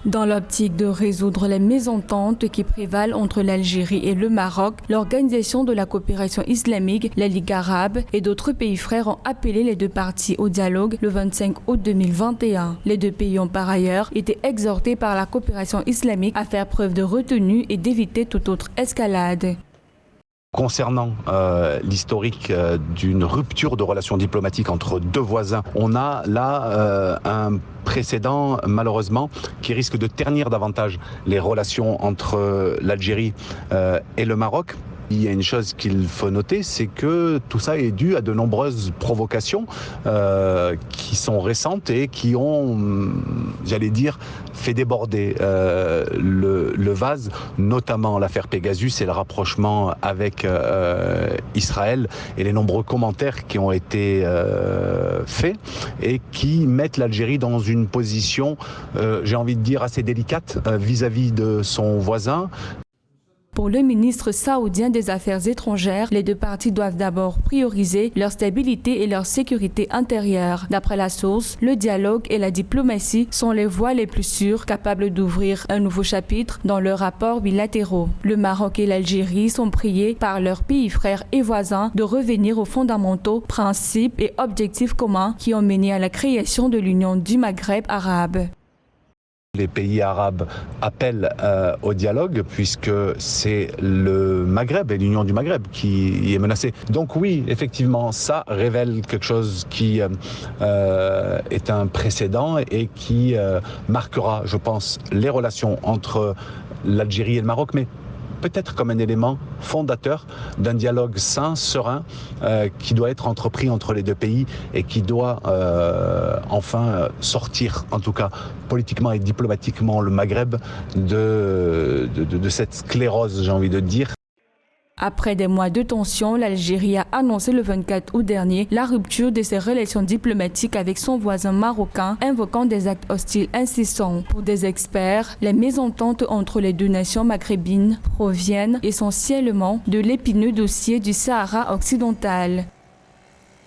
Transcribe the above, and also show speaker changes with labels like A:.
A: Dans l'optique de résoudre les mésententes qui prévalent entre l'Algérie et le Maroc, l'Organisation de la coopération islamique, la Ligue arabe et d'autres pays frères ont appelé les deux parties au dialogue le 25 août 2021. Les deux pays ont par ailleurs été exhortés par la coopération islamique à faire preuve de retenue et d'éviter toute autre escalade.
B: Concernant l'historique d'une rupture de relations diplomatiques entre deux voisins, on a là un précédent malheureusement qui risque de ternir davantage les relations entre l'Algérie et le Maroc. Il y a une chose qu'il faut noter, c'est que tout ça est dû à de nombreuses provocations qui sont récentes et qui ont, j'allais dire, fait déborder le vase, notamment l'affaire Pegasus et le rapprochement avec Israël et les nombreux commentaires qui ont été faits et qui mettent l'Algérie dans une position, j'ai envie de dire, assez délicate vis-à-vis de son voisin.
A: Pour le ministre saoudien des Affaires étrangères, les deux parties doivent d'abord prioriser leur stabilité et leur sécurité intérieure. D'après la source, le dialogue et la diplomatie sont les voies les plus sûres capables d'ouvrir un nouveau chapitre dans leurs rapports bilatéraux. Le Maroc et l'Algérie sont priés par leurs pays frères et voisins de revenir aux fondamentaux, principes et objectifs communs qui ont mené à la création de l'Union du Maghreb arabe.
B: Les pays arabes appellent au dialogue puisque c'est le Maghreb et l'Union du Maghreb qui est menacée. Donc oui, effectivement, ça révèle quelque chose qui est un précédent et qui marquera, je pense, les relations entre l'Algérie et le Maroc, mais peut-être comme un élément fondateur d'un dialogue sain, serein, qui doit être entrepris entre les deux pays et qui doit enfin sortir, en tout cas politiquement et diplomatiquement, le Maghreb de cette sclérose, j'ai envie de dire.
A: Après des mois de tension, l'Algérie a annoncé le 24 août dernier la rupture de ses relations diplomatiques avec son voisin marocain, invoquant des actes hostiles incessants. Pour des experts, les mésententes entre les deux nations maghrébines proviennent essentiellement de l'épineux dossier du Sahara occidental.